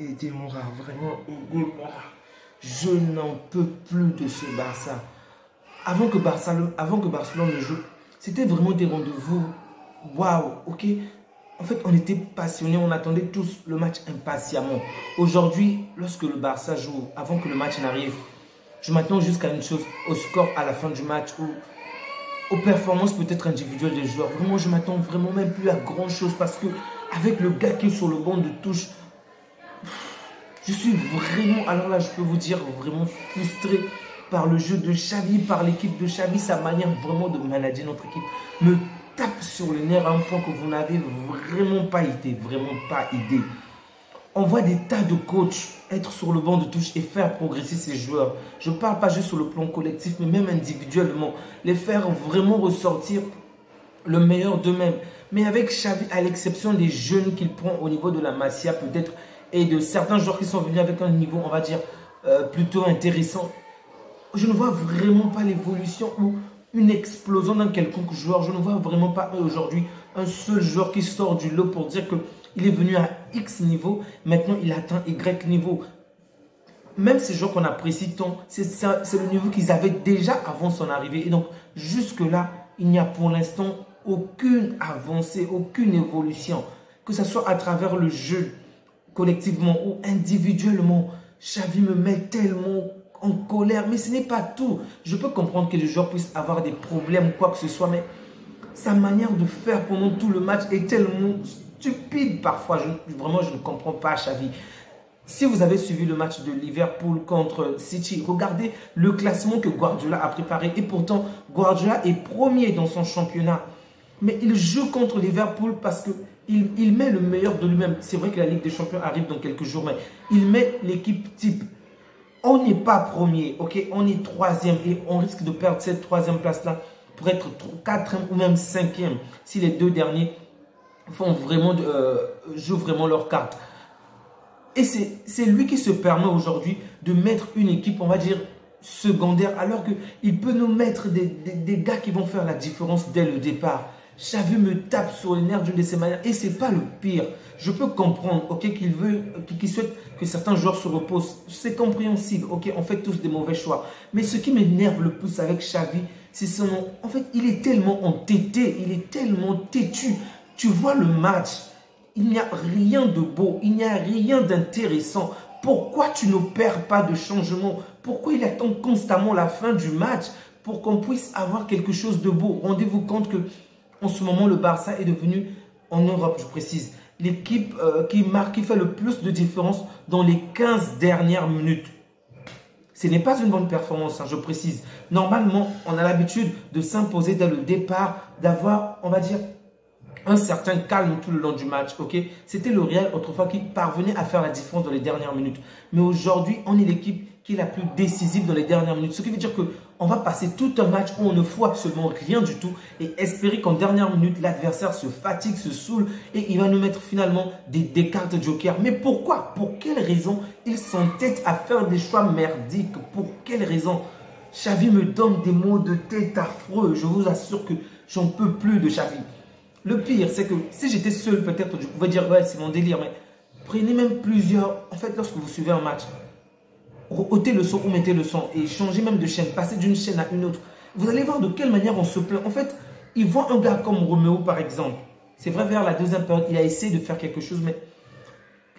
aidez-moi, vraiment, aidez-moi. Je n'en peux plus de ce Barça. Avant que Barcelone ne joue, c'était vraiment des rendez-vous. Waouh, ok. En fait, on était passionnés, on attendait tous le match impatiemment. Aujourd'hui, lorsque le Barça joue, avant que le match n'arrive, je m'attends jusqu'à une chose, au score à la fin du match ou aux performances peut-être individuelles des joueurs. Vraiment, je m'attends vraiment même plus à grand chose parce que avec le gars qui est sur le banc de touche, je suis vraiment, alors là, je peux vous dire, vraiment frustré par le jeu de Xavi, par l'équipe de Xavi, sa manière vraiment de manager notre équipe me tape sur le nerf à un point que vous n'avez vraiment pas idée, On voit des tas de coachs être sur le banc de touche et faire progresser ces joueurs. Je ne parle pas juste sur le plan collectif, mais même individuellement. Les faire vraiment ressortir le meilleur d'eux-mêmes. Mais avec Xavi, à l'exception des jeunes qu'il prend au niveau de la Masia peut-être, et de certains joueurs qui sont venus avec un niveau, on va dire, plutôt intéressant, je ne vois vraiment pas l'évolution ou une explosion d'un quelconque joueur. Je ne vois vraiment pas aujourd'hui un seul joueur qui sort du lot pour dire qu'il est venu à X niveau, maintenant il atteint Y niveau. Même ces joueurs qu'on apprécie tant, c'est le niveau qu'ils avaient déjà avant son arrivée. Et donc, jusque-là, il n'y a pour l'instant aucune avancée, aucune évolution. Que ce soit à travers le jeu, collectivement ou individuellement. Xavi me met tellement en colère, mais ce n'est pas tout. Je peux comprendre que les joueurs puissent avoir des problèmes ou quoi que ce soit, mais sa manière de faire pendant tout le match est tellement stupide parfois. Vraiment, je ne comprends pas Xavi. Si vous avez suivi le match de Liverpool contre City, regardez le classement que Guardiola a préparé. Et pourtant, Guardiola est premier dans son championnat. Mais il joue contre Liverpool parce qu'il met le meilleur de lui-même. C'est vrai que la Ligue des Champions arrive dans quelques jours, mais il met l'équipe type. On n'est pas premier, ok? On est troisième et on risque de perdre cette troisième place-là pour être quatrième ou même cinquième si les deux derniers jouent vraiment leur carte. Et c'est lui qui se permet aujourd'hui de mettre une équipe, on va dire, secondaire, alors qu'il peut nous mettre des gars qui vont faire la différence dès le départ. Xavi me tape sur les nerfs d'une de ces manières et c'est pas le pire. Je peux comprendre, ok, qu'il souhaite que certains joueurs se reposent. C'est compréhensible, ok, on fait tous des mauvais choix. Mais ce qui m'énerve le plus avec Xavi, c'est son nom. En fait, il est tellement entêté, il est tellement têtu. Tu vois le match, il n'y a rien de beau, il n'y a rien d'intéressant. Pourquoi tu n'opères pas de changement? Pourquoi il attend constamment la fin du match pour qu'on puisse avoir quelque chose de beau? Rendez-vous compte que en ce moment, le Barça est devenu, en Europe, je précise, l'équipe qui fait le plus de différence dans les 15 dernières minutes. Ce n'est pas une bonne performance, hein, je précise. Normalement, on a l'habitude de s'imposer dès le départ, d'avoir, on va dire, un certain calme tout le long du match. Ok, c'était le Real autrefois qui parvenait à faire la différence dans les dernières minutes. Mais aujourd'hui, on est l'équipe qui est la plus décisive dans les dernières minutes. Ce qui veut dire qu'on va passer tout un match où on ne fout absolument rien du tout et espérer qu'en dernière minute, l'adversaire se fatigue, se saoule et il va nous mettre finalement des cartes joker. Mais pourquoi? Pour quelle raison il s'entête à faire des choix merdiques? Pour quelle raison? Xavi me donne des mots de tête affreux. Je vous assure que j'en peux plus de Xavi. Le pire, c'est que si j'étais seul, peut-être, je pouvais dire, ouais, c'est mon délire, mais prenez même plusieurs. En fait, lorsque vous suivez un match, ôtez le son ou mettez le son et changez même de chaîne, passez d'une chaîne à une autre. Vous allez voir de quelle manière on se plaint. En fait, ils voient un gars comme Roméo, par exemple. C'est vrai, vers la deuxième période, il a essayé de faire quelque chose, mais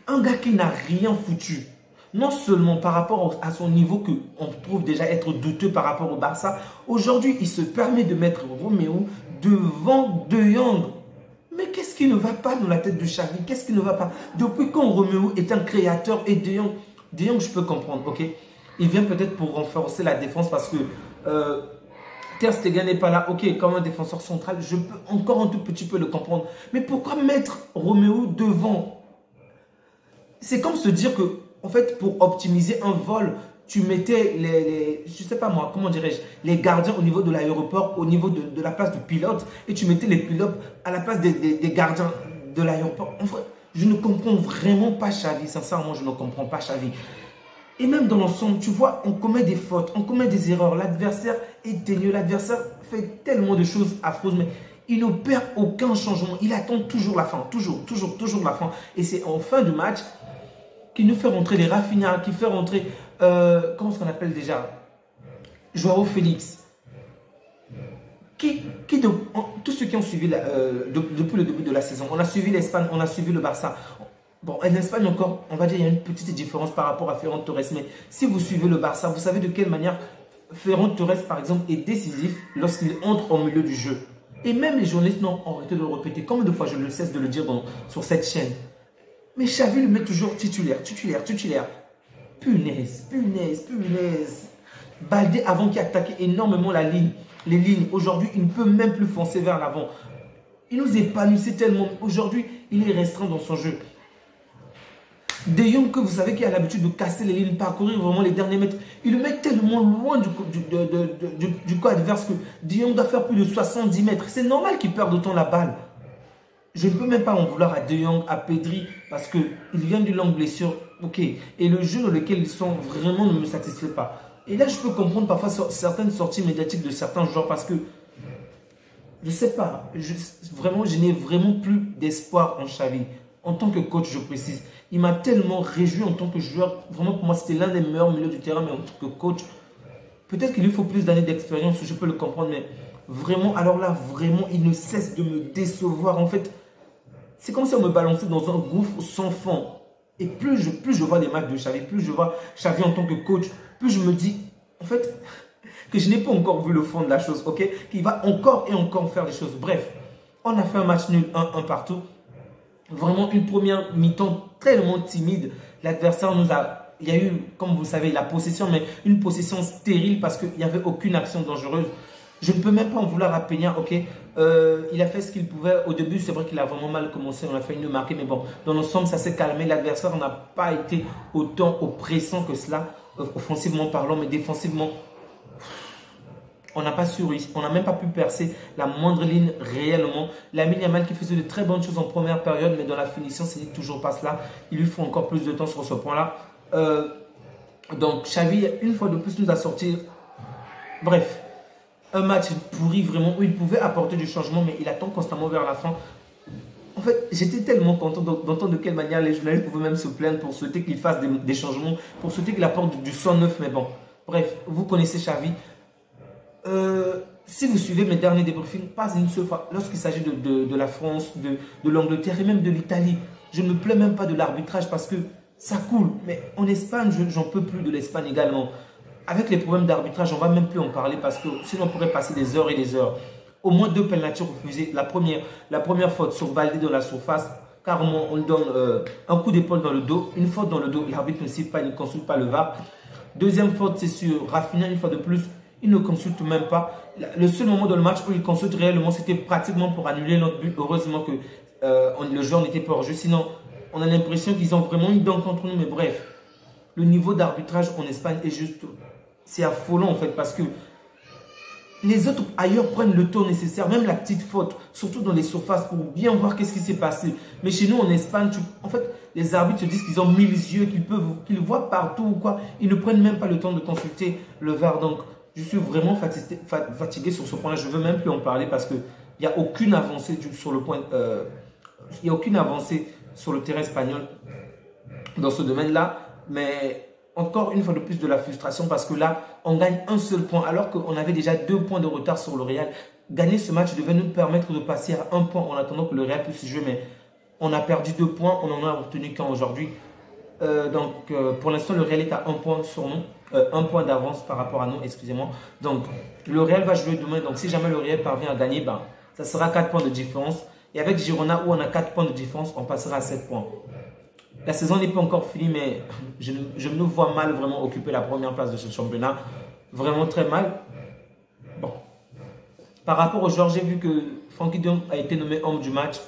un gars qui n'a rien foutu. Non seulement par rapport à son niveau qu'on trouve déjà être douteux par rapport au Barça, aujourd'hui, il se permet de mettre Roméo devant De Jong. Mais qu'est-ce qui ne va pas dans la tête de Xavi? Qu'est-ce qui ne va pas? Depuis quand Roméo est un créateur et De Jong, je peux comprendre, ok? Il vient peut-être pour renforcer la défense parce que Ter Stegen n'est pas là, ok, comme un défenseur central, je peux encore un tout petit peu le comprendre. Mais pourquoi mettre Roméo devant? C'est comme se dire que, en fait, pour optimiser un vol, tu mettais je sais pas moi, comment dirais-je, les gardiens au niveau de l'aéroport, au niveau de la place du pilote, et tu mettais les pilotes à la place des gardiens de l'aéroport. En fait, je ne comprends vraiment pas Xavi, sincèrement, je ne comprends pas Xavi. Et même dans l'ensemble, tu vois, on commet des fautes, on commet des erreurs, l'adversaire est dénieux, l'adversaire fait tellement de choses affreuses, mais il n'opère aucun changement, il attend toujours la fin, toujours la fin. Et c'est en fin de match qui nous fait rentrer les Rafinha, qui fait rentrer, comment est-ce qu'on appelle déjà, Joao Félix. Tous ceux qui ont suivi depuis le début de la saison, on a suivi l'Espagne, on a suivi le Barça. Bon, en Espagne encore, on va dire qu'il y a une petite différence par rapport à Ferran Torres. Mais si vous suivez le Barça, vous savez de quelle manière Ferran Torres, par exemple, est décisif lorsqu'il entre au milieu du jeu. Et même les journalistes n'ont arrêté de le répéter. Combien de fois je ne cesse de le dire sur cette chaîne. Mais Xavi le met toujours titulaire, titulaire, titulaire. Punaise, punaise, punaise. Baldé, avant qui attaquait énormément les lignes. Aujourd'hui, il ne peut même plus foncer vers l'avant. Il nous épanouissait tellement. Aujourd'hui, il est restreint dans son jeu. De Jong, que vous savez qu'il a l'habitude de casser les lignes, parcourir vraiment les derniers mètres. Il le met tellement loin du camp adverse que De Jong doit faire plus de 70 mètres. C'est normal qu'il perde autant la balle. Je ne peux même pas en vouloir à De Jong, à Pedri, parce qu'il vient d'une longue blessure. Ok. Et le jeu dans lequel ils sont vraiment ne me satisfait pas. Et là, je peux comprendre parfois certaines sorties médiatiques de certains joueurs parce que, je ne sais pas, je n'ai vraiment plus d'espoir en Xavi. En tant que coach, je précise. Il m'a tellement réjoui en tant que joueur. Vraiment, pour moi, c'était l'un des meilleurs milieux du terrain, mais en tant que coach, peut-être qu'il lui faut plus d'années d'expérience, je peux le comprendre, mais vraiment, alors là, vraiment, il ne cesse de me décevoir. En fait, c'est comme si on me balançait dans un gouffre sans fond. Et plus je vois les matchs de Xavi, plus je vois Xavi en tant que coach, plus je me dis, en fait, que je n'ai pas encore vu le fond de la chose, ok? Qu'il va encore et encore faire des choses. Bref, on a fait un match nul, 1-1 partout. Vraiment une première mi-temps tellement timide. L'adversaire nous a... Il y a eu, comme vous savez, la possession, mais une possession stérile parce qu'il n'y avait aucune action dangereuse. Je ne peux même pas en vouloir à Peña, ok. Il a fait ce qu'il pouvait. Au début, c'est vrai qu'il a vraiment mal commencé. On a failli nous marquer, mais bon, dans l'ensemble, ça s'est calmé. L'adversaire n'a pas été autant oppressant que cela, offensivement parlant, mais défensivement, on n'a pas su réussir. On n'a même pas pu percer la moindre ligne réellement. Lamine Yamal qui faisait de très bonnes choses en première période, mais dans la finition, ce n'est toujours pas cela. Il lui faut encore plus de temps sur ce point-là. Donc, Xavi, une fois de plus, nous a sorti. Bref. Un match pourri vraiment où il pouvait apporter du changement, mais il attend constamment vers la fin. En fait, j'étais tellement content d'entendre de quelle manière les journalistes pouvaient même se plaindre pour souhaiter qu'il fasse des changements, pour souhaiter qu'il apporte du sang neuf, mais bon. Bref, vous connaissez Xavi. Si vous suivez mes derniers débriefings, pas une seule fois, lorsqu'il s'agit de la France, de l'Angleterre et même de l'Italie, je ne me plains même pas de l'arbitrage parce que ça coule. Mais en Espagne, j'en peux plus de l'Espagne également. Avec les problèmes d'arbitrage, on ne va même plus en parler parce que sinon on pourrait passer des heures et des heures. Au moins 2 pénaltys refusés. La première faute sur Baldé dans la surface, carrément on donne un coup d'épaule dans le dos. Une faute dans le dos, l'arbitre ne siffle pas, il ne consulte pas le VAR. Deuxième faute, c'est sur Rafinha, une fois de plus, il ne consulte même pas. Le seul moment dans le match où il consulte réellement, c'était pratiquement pour annuler notre but. Heureusement que le joueur n'était pas hors jeu. Sinon, on a l'impression qu'ils ont vraiment une dent contre nous. Mais bref, le niveau d'arbitrage en Espagne est juste... C'est affolant en fait parce que les autres ailleurs prennent le temps nécessaire, même la petite faute, surtout dans les surfaces pour bien voir qu'est-ce qui s'est passé. Mais chez nous en Espagne, en fait, les arbitres se disent qu'ils ont 1000 yeux, qu'ils voient partout ou quoi. Ils ne prennent même pas le temps de consulter le VAR. Donc, je suis vraiment fatigué sur ce point-là. Je ne veux même plus en parler parce qu'il n'y a aucune avancée sur le point. Il n'y a aucune avancée sur le terrain espagnol dans ce domaine-là. Mais encore une fois de plus de la frustration parce que là, on gagne un seul point alors qu'on avait déjà 2 points de retard sur le Real. Gagner ce match devait nous permettre de passer à 1 point en attendant que le Real puisse jouer. Mais on a perdu 2 points, on n'en a obtenu qu'un aujourd'hui. Pour l'instant, le Real est à 1 point sur nous. 1 point d'avance par rapport à nous, excusez-moi. Donc, le Real va jouer demain. Donc, si jamais le Real parvient à gagner, ben, ça sera 4 points de différence. Et avec Girona, où on a 4 points de différence, on passera à 7 points. La saison n'est pas encore finie, mais je me vois mal vraiment occuper la première place de ce championnat. Vraiment très mal. Bon. Par rapport aux joueurs, j'ai vu que Frenkie de Jong a été nommé homme du match.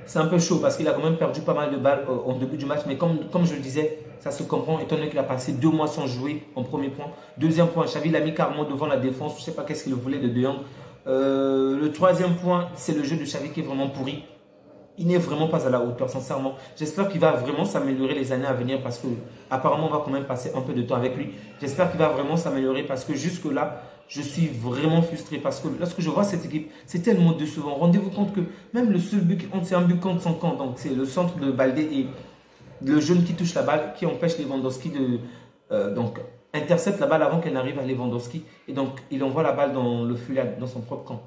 C'est un peu chaud parce qu'il a quand même perdu pas mal de balles au début du match. Mais comme je le disais, ça se comprend étant donné qu'il a passé 2 mois sans jouer en premier point. Deuxième point, Xavi l'a mis carrément devant la défense. Je ne sais pas qu'est-ce qu'il voulait de Jong. Le troisième point, c'est le jeu de Xavi qui est vraiment pourri. Il n'est vraiment pas à la hauteur, sincèrement. J'espère qu'il va vraiment s'améliorer les années à venir parce que apparemment on va quand même passer un peu de temps avec lui. J'espère qu'il va vraiment s'améliorer parce que jusque-là, je suis vraiment frustré parce que lorsque je vois cette équipe, c'est tellement décevant. Rendez-vous compte que même le seul but, c'est un but contre son camp. Donc c'est le centre de Baldé et le jeune qui touche la balle, qui empêche Lewandowski de... donc, intercepte la balle avant qu'elle n'arrive à Lewandowski. Et donc, il envoie la balle dans le fuyard, dans son propre camp.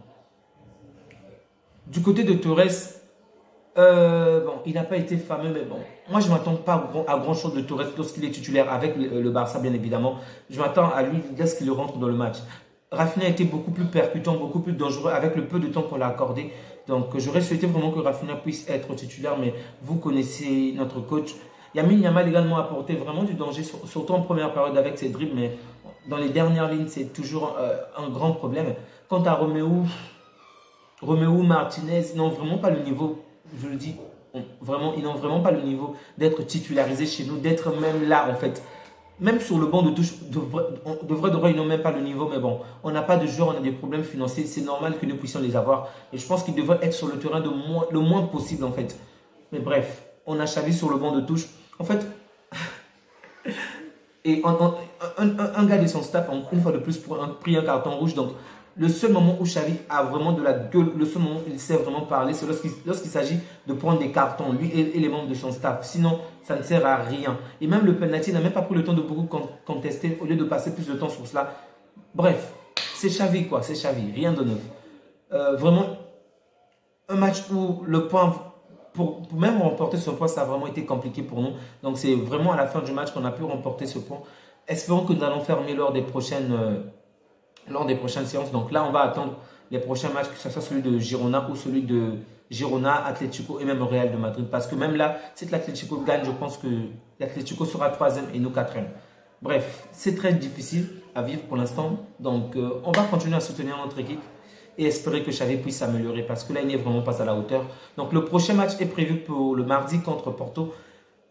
Du côté de Torres, bon, il n'a pas été fameux, mais bon, moi je ne m'attends pas à grand chose de Torres lorsqu'il est titulaire avec le Barça, bien évidemment. Je m'attends à lui lorsqu'il rentre dans le match. Rafinha a été beaucoup plus percutant, beaucoup plus dangereux avec le peu de temps qu'on l'a accordé. Donc j'aurais souhaité vraiment que Rafinha puisse être titulaire, mais vous connaissez notre coach. Lamine Yamal également apporté vraiment du danger, surtout en première période avec ses dribbles, mais dans les dernières lignes, c'est toujours un grand problème. Quant à Romeo Martinez, ils n'ont vraiment pas le niveau, je le dis, vraiment, ils n'ont vraiment pas le niveau d'être titularisés chez nous, d'être même là en fait. Même sur le banc de touche, de vrai, ils n'ont même pas le niveau, mais bon, on n'a pas de joueurs, on a des problèmes financiers, c'est normal que nous puissions les avoir. Et je pense qu'ils devraient être sur le terrain le moins possible en fait. Mais bref, on a Xavi sur le banc de touche. En fait, et un gars de son staff, une fois de plus, pris un carton rouge. Donc, le seul moment où Xavi a vraiment de la gueule, le seul moment où il sait vraiment parler, c'est lorsqu'il s'agit de prendre des cartons, lui et les membres de son staff. Sinon, ça ne sert à rien. Et même le penalty n'a même pas pris le temps de beaucoup contester, au lieu de passer plus de temps sur cela. Bref, c'est Xavi quoi, c'est Xavi, rien de neuf. Vraiment, un match où le point... Pour même remporter ce point, ça a vraiment été compliqué pour nous. Donc, c'est vraiment à la fin du match qu'on a pu remporter ce point. Espérons que nous allons faire mieux lors des prochaines séances. Donc là, on va attendre les prochains matchs, que ce soit celui de Girona ou celui de Girona, Atlético et même Real de Madrid. Parce que même là, si l'Atlético gagne, je pense que l'Atlético sera 3e et nous 4e. Bref, c'est très difficile à vivre pour l'instant. Donc, on va continuer à soutenir notre équipe et espérer que Xavi puisse s'améliorer parce que là, il n'est vraiment pas à la hauteur. Donc, le prochain match est prévu pour le mardi contre Porto.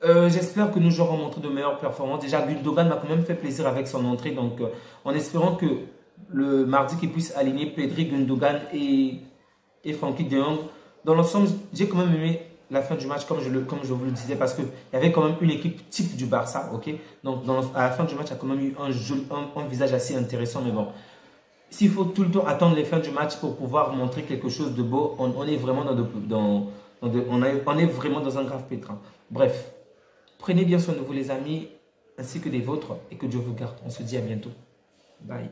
J'espère que nous aurons montré de meilleures performances. Déjà, Gundogan m'a quand même fait plaisir avec son entrée. Donc, en espérant que le mardi, qu'il puisse aligner Pedri, Gundogan et Frenkie de Jong. Dans l'ensemble, j'ai quand même aimé la fin du match, comme je vous le disais, parce qu'il y avait quand même une équipe type du Barça. Ok, donc, à la fin du match, il y a quand même eu un visage assez intéressant. Mais bon, s'il faut tout le temps attendre les fins du match pour pouvoir montrer quelque chose de beau, on est vraiment on est vraiment dans un grave pétrin. Bref, prenez bien soin de vous les amis, ainsi que des vôtres, et que Dieu vous garde. On se dit à bientôt. Bye.